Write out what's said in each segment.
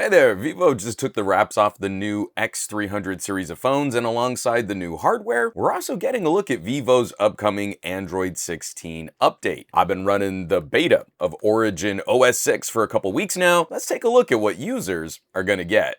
Hey there, Vivo just took the wraps off the new X300 series of phones, and alongside the new hardware, we're also getting a look at Vivo's upcoming Android 16 update. I've been running the beta of Origin OS 6 for a couple weeks now. Let's take a look at what users are gonna get.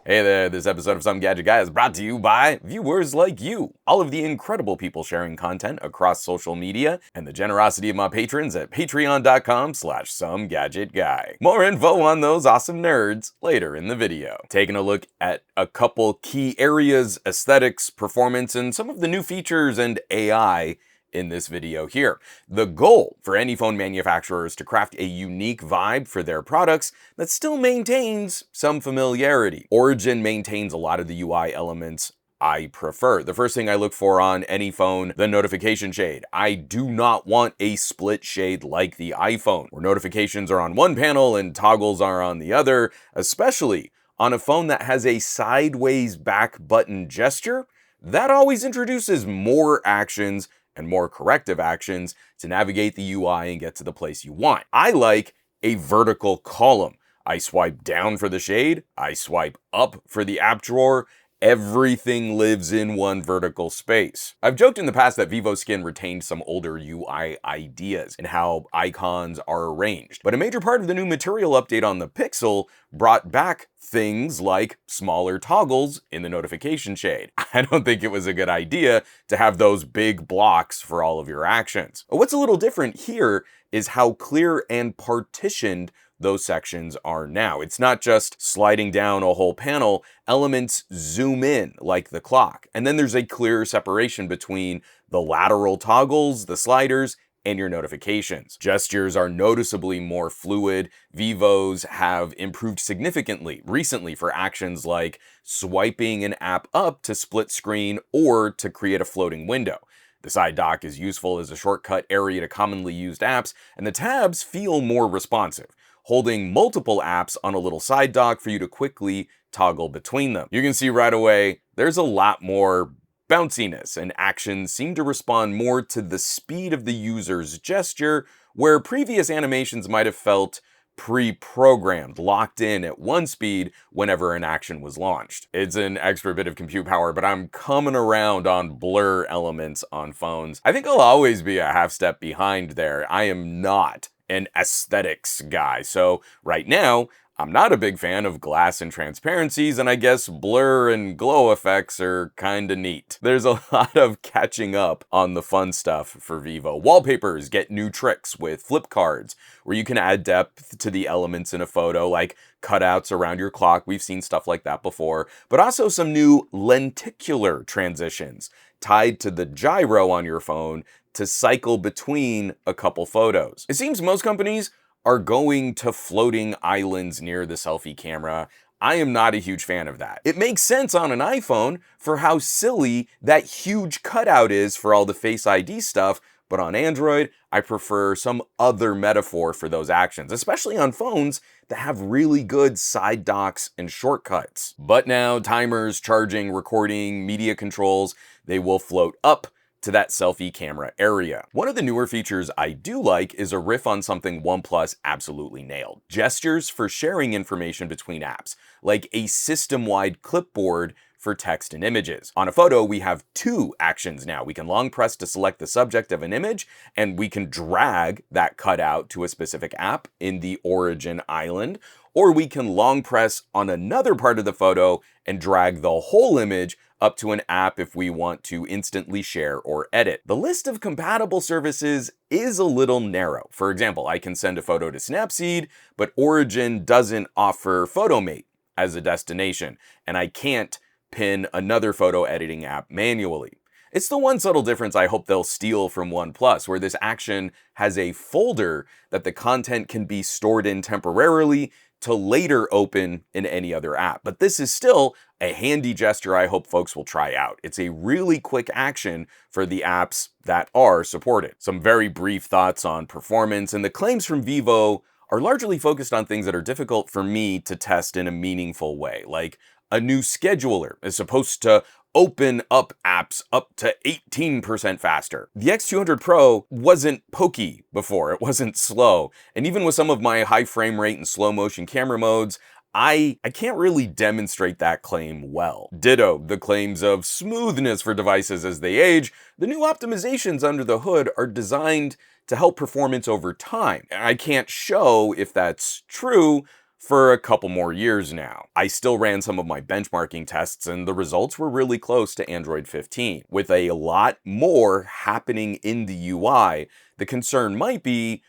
Hey there, this episode of SomeGadgetGuy is brought to you by viewers like you, all of the incredible people sharing content across social media, and the generosity of my patrons at patreon.com/SomeGadgetGuy. More info on those awesome nerds later in the video. Taking a look at a couple key areas, aesthetics, performance, and some of the new features and AI in this video here. The goal for any phone manufacturer is to craft a unique vibe for their products that still maintains some familiarity. Origin maintains a lot of the UI elements I prefer. The first thing I look for on any phone, the notification shade. I do not want a split shade like the iPhone, where notifications are on one panel and toggles are on the other, especially on a phone that has a sideways back button gesture. That always introduces more actions and more corrective actions to navigate the UI and get to the place you want. I like a vertical column. I swipe down for the shade, I swipe up for the app drawer. Everything lives in one vertical space. I've joked in the past that Vivo Skin retained some older UI ideas and how icons are arranged, but a major part of the new material update on the Pixel brought back things like smaller toggles in the notification shade. I don't think it was a good idea to have those big blocks for all of your actions. What's a little different here is how clear and partitioned those sections are now. It's not just sliding down a whole panel. Elements zoom in like the clock. And then there's a clear separation between the lateral toggles, the sliders, and your notifications. Gestures are noticeably more fluid. Vivo's have improved significantly recently for actions like swiping an app up to split screen or to create a floating window. The side dock is useful as a shortcut area to commonly used apps, and the tabs feel more responsive, holding multiple apps on a little side dock for you to quickly toggle between them. You can see right away, there's a lot more bounciness, and actions seem to respond more to the speed of the user's gesture, where previous animations might have felt pre-programmed, locked in at one speed whenever an action was launched. It's an extra bit of compute power, but I'm coming around on blur elements on phones. I think I'll always be a half step behind there. I am not an aesthetics guy. So right now, I'm not a big fan of glass and transparencies, and I guess blur and glow effects are kinda neat. There's a lot of catching up on the fun stuff for Vivo. Wallpapers get new tricks with flip cards, where you can add depth to the elements in a photo, like cutouts around your clock. We've seen stuff like that before, but also some new lenticular transitions tied to the gyro on your phone to cycle between a couple photos. It seems most companies are going to floating islands near the selfie camera. I am not a huge fan of that. It makes sense on an iPhone for how silly that huge cutout is for all the Face ID stuff, but on Android, I prefer some other metaphor for those actions, especially on phones that have really good side docks and shortcuts. But now, timers, charging, recording, media controls, they will float up to that selfie camera area. One of the newer features I do like is a riff on something OnePlus absolutely nailed: gestures for sharing information between apps, like a system-wide clipboard for text and images. On a photo, we have two actions now. We can long press to select the subject of an image, and we can drag that cutout to a specific app in the Origin island, or we can long press on another part of the photo and drag the whole image up to an app if we want to instantly share or edit. The list of compatible services is a little narrow. For example, I can send a photo to Snapseed, but Origin doesn't offer PhotoMate as a destination, and I can't pin another photo editing app manually. It's the one subtle difference I hope they'll steal from OnePlus, where this action has a folder that the content can be stored in temporarily to later open in any other app. But this is still a handy gesture I hope folks will try out. It's a really quick action for the apps that are supported. Some very brief thoughts on performance, and the claims from Vivo are largely focused on things that are difficult for me to test in a meaningful way, like a new scheduler is supposed to open up apps up to 18% faster. The X200 Pro wasn't pokey before, it wasn't slow, and even with some of my high frame rate and slow motion camera modes, I can't really demonstrate that claim well. Ditto the claims of smoothness for devices as they age. The new optimizations under the hood are designed to help performance over time. I can't show if that's true for a couple more years now. I still ran some of my benchmarking tests and the results were really close to Android 15. With a lot more happening in the UI, the concern might be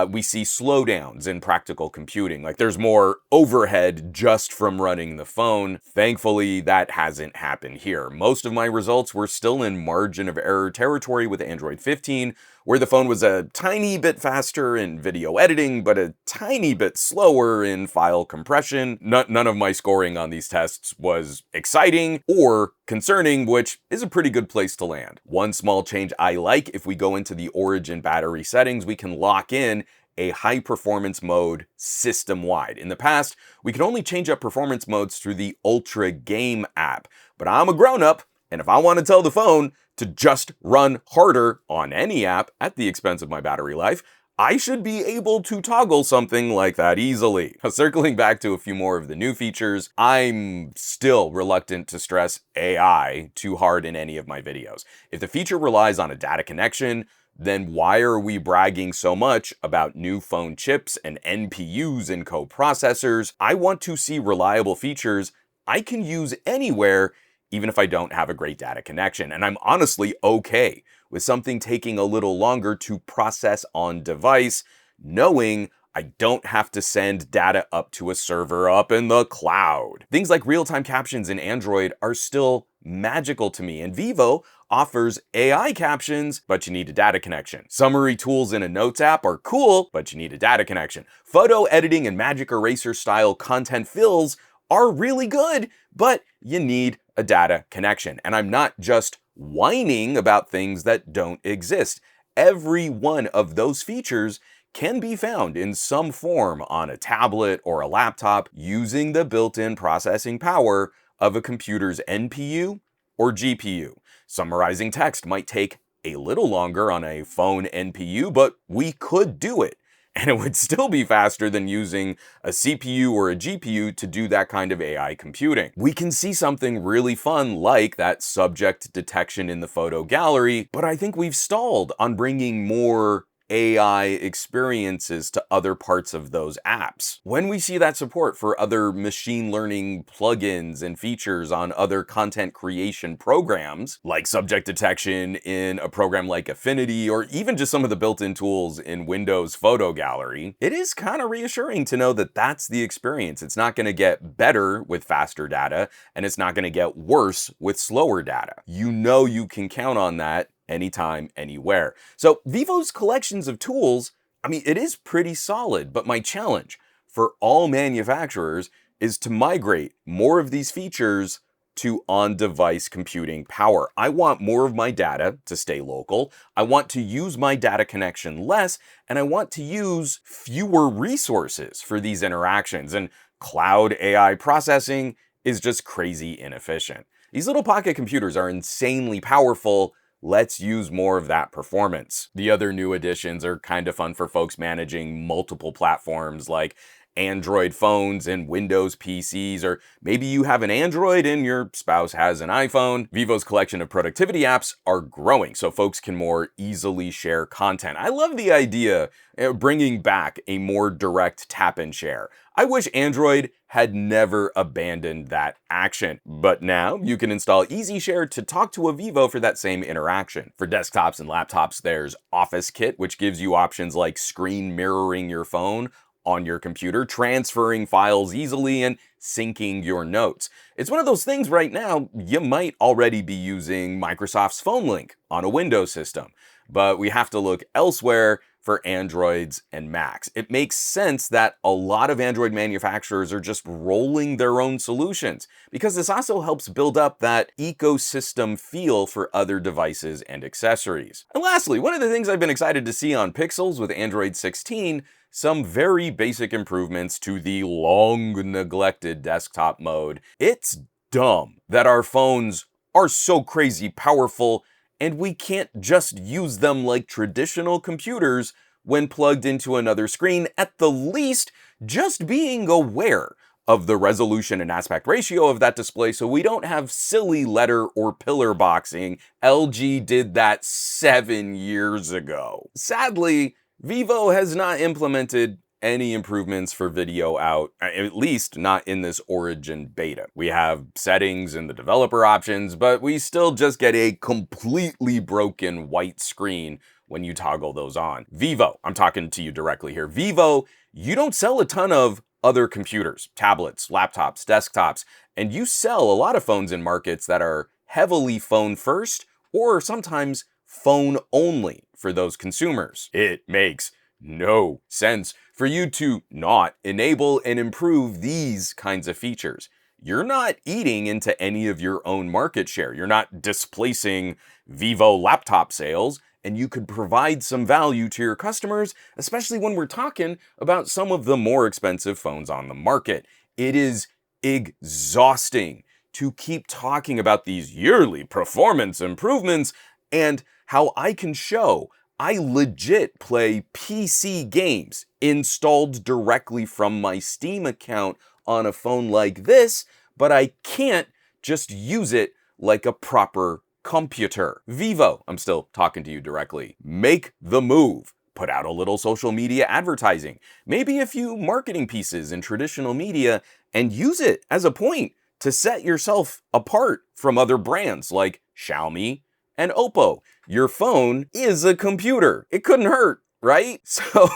we see slowdowns in practical computing. Like there's more overhead just from running the phone. Thankfully, that hasn't happened here. Most of my results were still in margin of error territory with Android 15, where the phone was a tiny bit faster in video editing, but a tiny bit slower in file compression. None of my scoring on these tests was exciting or concerning, which is a pretty good place to land. One small change I like, if we go into the Origin battery settings, we can lock in a high performance mode system-wide. In the past, we could only change up performance modes through the Ultra Game app, but I'm a grown-up, and if I want to tell the phone to just run harder on any app at the expense of my battery life, I should be able to toggle something like that easily. Circling back to a few more of the new features, I'm still reluctant to stress AI too hard in any of my videos. If the feature relies on a data connection, then why are we bragging so much about new phone chips and NPUs and co-processors? I want to see reliable features I can use anywhere, even if I don't have a great data connection. And I'm honestly okay with something taking a little longer to process on device, knowing I don't have to send data up to a server up in the cloud. Things like real-time captions in Android are still magical to me, and Vivo offers AI captions, but you need a data connection. Summary tools in a Notes app are cool, but you need a data connection. Photo editing and Magic Eraser style content fills are really good, but you need a data connection. And I'm not just whining about things that don't exist. Every one of those features can be found in some form on a tablet or a laptop using the built-in processing power of a computer's NPU or GPU. Summarizing text might take a little longer on a phone NPU, but we could do it. And it would still be faster than using a CPU or a GPU to do that kind of AI computing. We can see something really fun like that subject detection in the photo gallery, but I think we've stalled on bringing more AI experiences to other parts of those apps. When we see that support for other machine learning plugins and features on other content creation programs, like subject detection in a program like Affinity, or even just some of the built-in tools in Windows Photo Gallery, it is kind of reassuring to know that that's the experience. It's not going to get better with faster data, and it's not going to get worse with slower data. You know you can count on that anytime, anywhere. So Vivo's collections of tools, I mean, it is pretty solid, but my challenge for all manufacturers is to migrate more of these features to on-device computing power. I want more of my data to stay local. I want to use my data connection less, and I want to use fewer resources for these interactions. And cloud AI processing is just crazy inefficient. These little pocket computers are insanely powerful. Let's use more of that performance. The other new additions are kind of fun for folks managing multiple platforms like Android phones and Windows PCs, or maybe you have an Android and your spouse has an iPhone. Vivo's collection of productivity apps are growing, so folks can more easily share content. I love the idea of bringing back a more direct tap and share. I wish Android had never abandoned that action, but now you can install EasyShare to talk to a Vivo for that same interaction. For desktops and laptops, there's Office Kit, which gives you options like screen mirroring your phone on your computer, transferring files easily, and syncing your notes. It's one of those things right now, you might already be using Microsoft's Phone Link on a Windows system, but we have to look elsewhere for Androids and Macs. It makes sense that a lot of Android manufacturers are just rolling their own solutions, because this also helps build up that ecosystem feel for other devices and accessories. And lastly, one of the things I've been excited to see on Pixels with Android 16, some very basic improvements to the long-neglected desktop mode. It's dumb that our phones are so crazy powerful and we can't just use them like traditional computers when plugged into another screen. At the least, just being aware of the resolution and aspect ratio of that display so we don't have silly letter or pillar boxing. LG did that 7 years ago. Sadly, Vivo has not implemented any improvements for video out, at least not in this Origin beta. We have settings in the developer options, but we still just get a completely broken white screen when you toggle those on. Vivo, I'm talking to you directly here. Vivo, you don't sell a ton of other computers, tablets, laptops, desktops, and you sell a lot of phones in markets that are heavily phone first or sometimes phone only for those consumers. It makes no sense for you to not enable and improve these kinds of features. You're not eating into any of your own market share. You're not displacing Vivo laptop sales, and you could provide some value to your customers, especially when we're talking about some of the more expensive phones on the market. It is exhausting to keep talking about these yearly performance improvements and how I can show I legit play PC games installed directly from my Steam account on a phone like this, but I can't just use it like a proper computer. Vivo, I'm still talking to you directly. Make the move. Put out a little social media advertising, maybe a few marketing pieces in traditional media, and use it as a point to set yourself apart from other brands like Xiaomi and Oppo. Your phone is a computer. It couldn't hurt, right? So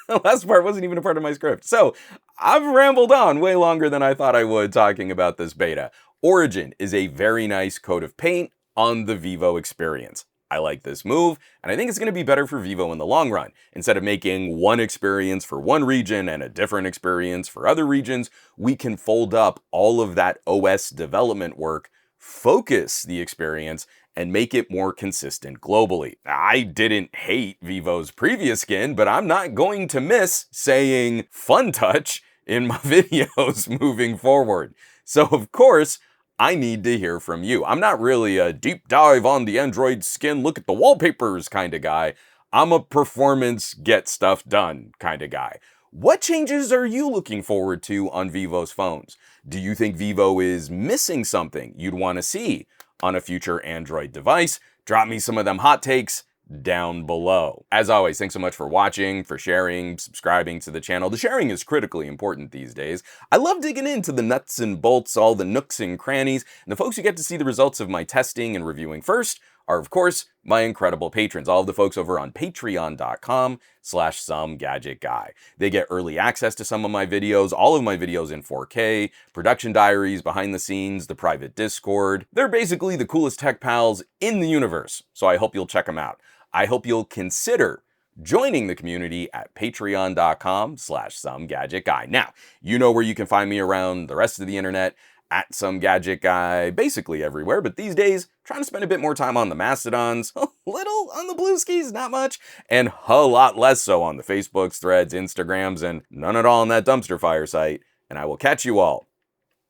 the last part wasn't even a part of my script. So I've rambled on way longer than I thought I would talking about this beta. Origin is a very nice coat of paint on the Vivo experience. I like this move, and I think it's going to be better for Vivo in the long run. Instead of making one experience for one region and a different experience for other regions, we can fold up all of that OS development work, focus the experience, and make it more consistent globally. I didn't hate Vivo's previous skin, but I'm not going to miss saying FunTouch in my videos moving forward. So of course, I need to hear from you. I'm not really a deep dive on the Android skin, look at the wallpapers kind of guy. I'm a performance, get stuff done kind of guy. What changes are you looking forward to on Vivo's phones? Do you think Vivo is missing something you'd want to see on a future Android device? Drop me some of them hot takes down below. As always, thanks so much for watching, for sharing, subscribing to the channel. The sharing is critically important these days. I love digging into the nuts and bolts, all the nooks and crannies, and the folks who get to see the results of my testing and reviewing first are, of course, my incredible patrons, all of the folks over on patreon.com/SomeGadgetGuy. They get early access to some of my videos, all of my videos in 4K, production diaries, behind the scenes, the private Discord. They're basically the coolest tech pals in the universe, so I hope you'll check them out. I hope you'll consider joining the community at patreon.com/SomeGadgetGuy. Now, you know where you can find me around the rest of the internet, at SomeGadgetGuy, basically everywhere, but these days, trying to spend a bit more time on the Mastodons, a little on the Blueskis, not much, and a lot less so on the Facebooks, Threads, Instagrams, and none at all on that dumpster fire site. And I will catch you all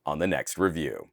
on the next review.